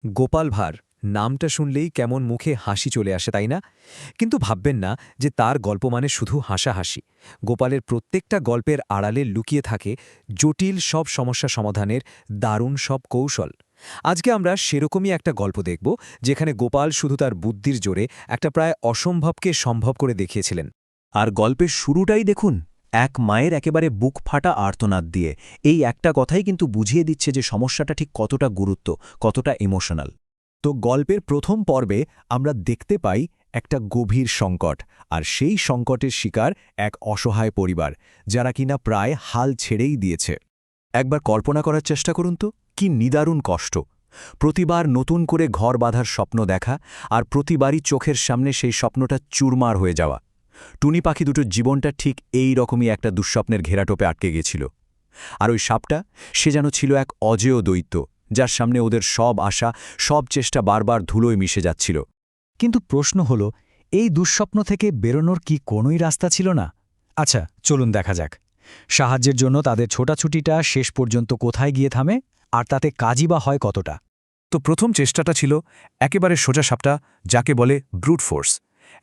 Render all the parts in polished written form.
গোপাল ভাঁড় নামটা শুনলেই কেমন মুখে হাসি চলে আসে, তাই না? কিন্তু ভাববেন না যে তার গল্প মানে শুধু হাসাহাসি। গোপালের প্রত্যেকটা গল্পের আড়ালে লুকিয়ে থাকে জটিল সব সমস্যা সমাধানের দারুণ সব কৌশল। আজকে আমরা সেরকমই একটা গল্প দেখব, যেখানে গোপাল শুধু তার বুদ্ধির জোরে একটা প্রায় অসম্ভবকে সম্ভব করে দেখিয়েছিলেন। আর গল্পের শুরুটাই দেখুন, এক মায়ের একেবারে বুক ফাটা আর্তনাদ দিয়ে। এই একটা কথাই কিন্তু বুঝিয়ে দিচ্ছে যে সমস্যাটা ঠিক কতটা গুরুত্ব, কতটা ইমোশনাল। তো গল্পের প্রথম পর্বে আমরা দেখতে পাই একটা গভীর সংকট, আর সেই সংকটের শিকার এক অসহায় পরিবার, যারা কিনা প্রায় হাল ছেড়েই দিয়েছে। একবার কল্পনা করার চেষ্টা করুন তো, কি নিদারুণ কষ্ট। প্রতিবার নতুন করে ঘর বাঁধার স্বপ্ন দেখা, আর প্রতিবারই চোখের সামনে সেই স্বপ্নটা চুরমার হয়ে যাওয়া। টুনি পাখি দুটোর জীবনটা ঠিক এই রকমই একটা দুঃস্বপ্নের ঘেরাটোপে আটকে গেছিল। আর ওই সাপটা, সে যেন ছিল এক অজেয় দৈত্য, যার সামনে ওদের সব আশা, সব চেষ্টা বারবার ধুলোয় মিশে যাচ্ছিল। কিন্তু প্রশ্ন হল, এই দুঃস্বপ্ন থেকে বেরোনোর কি কোনোই রাস্তা ছিল না? আচ্ছা, চলুন দেখা যাক সাহায্যের জন্য তাদের ছোটাছুটিটা শেষ পর্যন্ত কোথায় গিয়ে থামে, আর তাতে কাজই বা হয় কতটা। তো প্রথম চেষ্টাটা ছিল একেবারে সোজা সাপটা, যাকে বলে ব্রুট ফোর্স।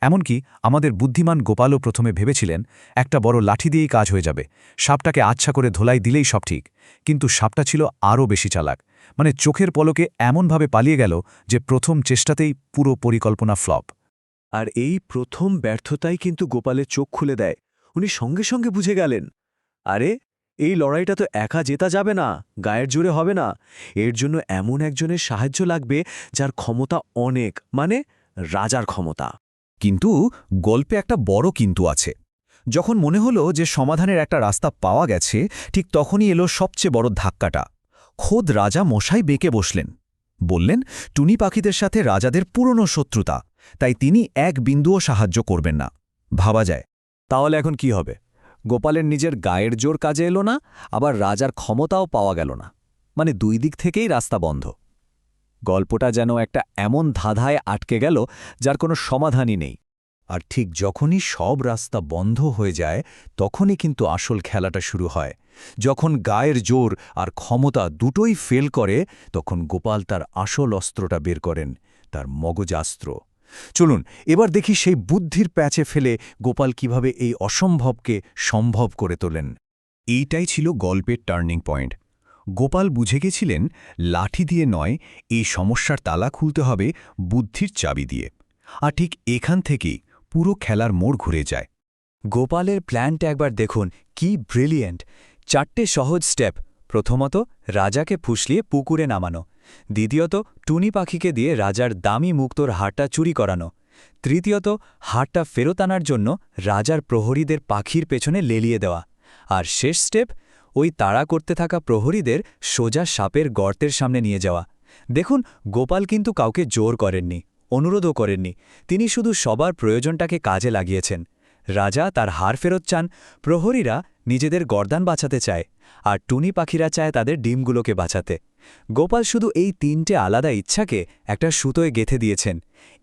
এমনকি আমাদের বুদ্ধিমান গোপালও প্রথমে ভেবেছিলেন একটা বড় লাঠি দিয়েই কাজ হয়ে যাবে, সাপটাকে আচ্ছা করে ধোলাই দিলেই সব ঠিক। কিন্তু সাপটা ছিল আরও বেশি চালাক, মানে চোখের পলকে এমনভাবে পালিয়ে গেল যে প্রথম চেষ্টাতেই পুরো পরিকল্পনা ফ্লপ। আর এই প্রথম ব্যর্থতাই কিন্তু গোপালের চোখ খুলে দেয়। উনি সঙ্গে সঙ্গে বুঝে গেলেন, আরে এই লড়াইটা তো একা জেতা যাবে না, গায়ের জোরে হবে না। এর জন্য এমন একজনের সাহায্য লাগবে যার ক্ষমতা অনেক, মানে রাজার ক্ষমতা। কিন্তু গল্পে একটা বড় কিন্তু আছে। যখন মনে হলো যে সমাধানের একটা রাস্তা পাওয়া গেছে, ঠিক তখনই এলো সবচেয়ে বড় ধাক্কাটা। খোদ রাজা মশাই বেঁকে বসলেন। বললেন, টুনি পাখিদের সাথে রাজাদের পুরনো শত্রুতা, তাই তিনি এক বিন্দুও সাহায্য করবেন না। ভাবা যায়। তাহলে এখন কি হবে? গোপালের নিজের গায়ের জোর কাজে এলো না, আবার রাজার ক্ষমতাও পাওয়া গেল না। মানে দুই দিক থেকেই রাস্তা বন্ধ। গল্পটা যেন একটা এমন ধাঁধায় আটকে গেল যার কোনো সমাধানই নেই। আর ঠিক যখনই সব রাস্তা বন্ধ হয়ে যায়, তখনই কিন্তু আসল খেলাটা শুরু হয়। যখন গায়ের জোর আর ক্ষমতা দুটোই ফেল করে, তখন গোপাল তার আসল অস্ত্রটা বের করেন, তার মগজাস্ত্র। চলুন এবার দেখি সেই বুদ্ধির প্যাচে ফেলে গোপাল কিভাবে এই অসম্ভবকে সম্ভব করে তোলেন। এইটাই ছিল গল্পের টার্নিং পয়েন্ট। গোপাল বুঝে গেছিলেন, লাঠি দিয়ে নয়, এই সমস্যার তালা খুলতে হবে বুদ্ধির চাবি দিয়ে। আর ঠিক এখান থেকেই পুরো খেলার মোড় ঘুরে যায়। গোপালের প্ল্যানটা একবার দেখুন, কি ব্রিলিয়েন্ট! 4টে সহজ স্টেপ। প্রথমত, রাজাকে ফুসলিয়ে পুকুরে নামানো। দ্বিতীয়ত, টুনি পাখিকে দিয়ে রাজার দামি মুক্তোর হারটা চুরি করানো। তৃতীয়ত, হারটা ফেরত আনার জন্য রাজার প্রহরীদের পাখির পেছনে লেলিয়ে দেওয়া। আর শেষ স্টেপ, ওই তাড়া করতে থাকা প্রহরীদের সোজা সাপের গর্তের সামনে নিয়ে যাওয়া। দেখুন, গোপাল কিন্তু কাউকে জোর করেননি, অনুরোধও করেননি। তিনি শুধু সবার প্রয়োজনটাকে কাজে লাগিয়েছেন। রাজা তার হার ফেরত চান, প্রহরীরা নিজেদের গর্দান বাঁচাতে চায়, আর টুনি পাখিরা চায় তাদের ডিমগুলোকে বাঁচাতে। গোপাল শুধু এই 3টে আলাদা ইচ্ছাকে একটা সুতোয় গেঁথে দিয়েছেন।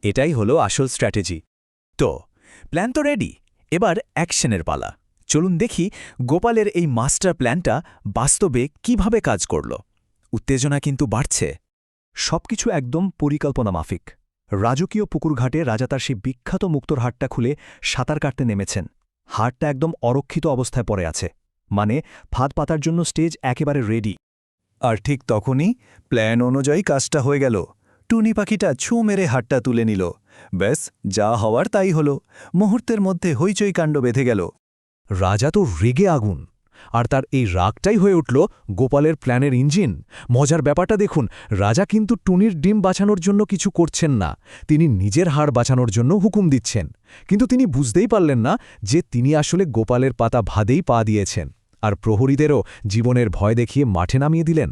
এটাই হলো আসল স্ট্র্যাটেজি। তো প্ল্যান তো রেডি, এবার অ্যাকশনের পালা। চলুন দেখি গোপালের এই মাস্টার প্ল্যানটা বাস্তবে কিভাবে কাজ করল। উত্তেজনা কিন্তু বাড়ছে। সবকিছু একদম পরিকল্পনা মাফিক। রাজকীয় পুকুরঘাটে রাজা তার সেই বিখ্যাত মুক্তোর হাটটা খুলে সাঁতার কাটতে নেমেছেন। হাটটা একদম অরক্ষিত অবস্থায় পড়ে আছে, মানে ফাঁদ পাতার জন্য স্টেজ একেবারে রেডি। আর ঠিক তখনই প্ল্যান অনুযায়ী কাজটা হয়ে গেল। টুনি পাখিটা ছু মেরে হাটটা তুলে নিল। ব্যাস, যা হওয়ার তাই হল। মুহূর্তের মধ্যে হইচই কাণ্ড বেঁধে গেল। রাজা তো রেগে আগুন, আর তার এই রাগটাই হয়ে উঠল গোপালের প্ল্যানের ইঞ্জিন। মজার ব্যাপারটা দেখুন, রাজা কিন্তু টুনির ডিম বাঁচানোর জন্য কিছু করছেন না, তিনি নিজের হাড় বাঁচানোর জন্য হুকুম দিচ্ছেন। কিন্তু তিনি বুঝতেই পারলেন না যে তিনি আসলে গোপালের পাতা ভাদেই পা দিয়েছেন, আর প্রহরীদেরও জীবনের ভয় দেখিয়ে মাঠে নামিয়ে দিলেন।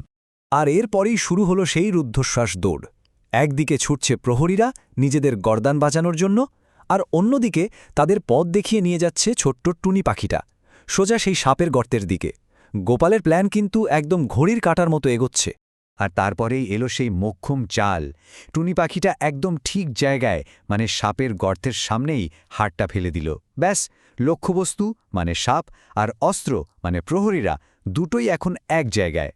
আর এরপরেই শুরু হলো সেই রুদ্ধশ্বাস দৌড়। একদিকে ছুটছে প্রহরীরা নিজেদের গর্দান বাঁচানোর জন্য, আর অন্যদিকে তাদের পথ দেখিয়ে নিয়ে যাচ্ছে ছোট্ট টুনি পাখিটা সোজা সেই সাপের গর্তের দিকে। গোপালের প্ল্যান কিন্তু একদম ঘড়ির কাঁটার মতো এগোচ্ছে। আর তারপরেই এলো সেই মোক্ষম চাল। টুনি পাখিটা একদম ঠিক জায়গায়, মানে সাপের গর্তের সামনেই হাড়টা ফেলে দিল। ব্যাস, লক্ষ্যবস্তু মানে সাপ আর অস্ত্র মানে প্রহরীরা দুটোই এখন এক জায়গায়।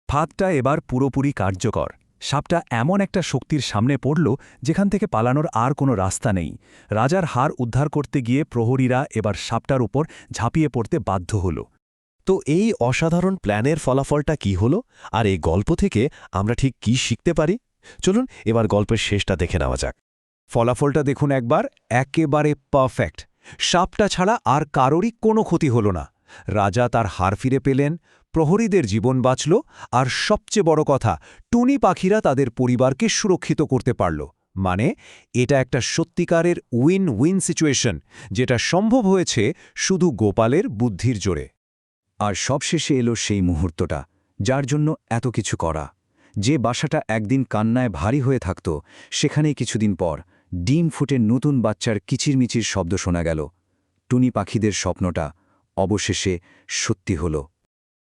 ফাঁদটা এবার পুরোপুরি কার্যকর। সাপটা এমন একটা শক্তির সামনে পড়ল যেখান থেকে পালানোর আর কোনো রাস্তা নেই। রাজার হার উদ্ধার করতে গিয়ে প্রহরীরা এবার সাপটার উপর ঝাঁপিয়ে পড়তে বাধ্য হল। তো এই অসাধারণ প্ল্যানের ফলাফলটা কি হলো, আর এই গল্প থেকে আমরা ঠিক কি শিখতে পারি? চলুন এবার গল্পের শেষটা দেখে নেওয়া যাক। ফলাফলটা দেখুন একবার, একেবারে পারফেক্ট। সাপটা ছাড়া আর কারোরই কোনো ক্ষতি হল না। রাজা তার হার ফিরে পেলেন, প্রহরীদের জীবন বাঁচল, আর সবচেয়ে বড় কথা, টুনি পাখিরা তাদের পরিবারকে সুরক্ষিত করতে পারল। মানে এটা একটা সত্যিকারের উইন উইন সিচুয়েশন, যেটা সম্ভব হয়েছে শুধু গোপালের বুদ্ধির জোরে। আর সবশেষে এলো সেই মুহূর্তটা, যার জন্য এত কিছু করা। যে বাসাটা একদিন কান্নায় ভারী হয়ে থাকত, সেখানেই কিছুদিন পর ডিম ফুটে নতুন বাচ্চার কিচিরমিচির শব্দ শোনা গেল। টুনি পাখিদের স্বপ্নটা অবশেষে সত্যি হল।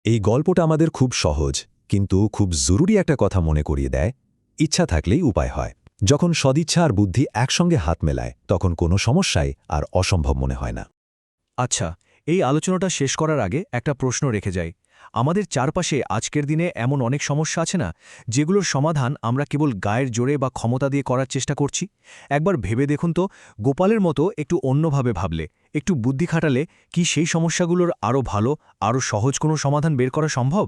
এই গল্পটা আমাদের খুব সহজ, কিন্তু খুব জরুরি একটা কথা মনে করিয়ে দেয়: ইচ্ছা থাকলেই উপায় হয়। যখন সদিচ্ছা আর বুদ্ধি একসঙ্গে হাত মেলায়, তখন কোনো সমস্যাই আর অসম্ভব মনে হয় না। আচ্ছা, এই আলোচনাটা শেষ করার আগে একটা প্রশ্ন রেখে যাই। আমাদের চারপাশে আজকের দিনে এমন অনেক সমস্যা আছে না, যেগুলোর সমাধান আমরা কেবল গায়ের জোরে বা ক্ষমতা দিয়ে করার চেষ্টা করছি? একবার ভেবে দেখুন তো, গোপালের মতো একটু অন্যভাবে ভাবলে, একটু বুদ্ধি খাটালে কি সেই সমস্যাগুলোর আরও ভালো, আরও সহজ কোনো সমাধান বের করা সম্ভব?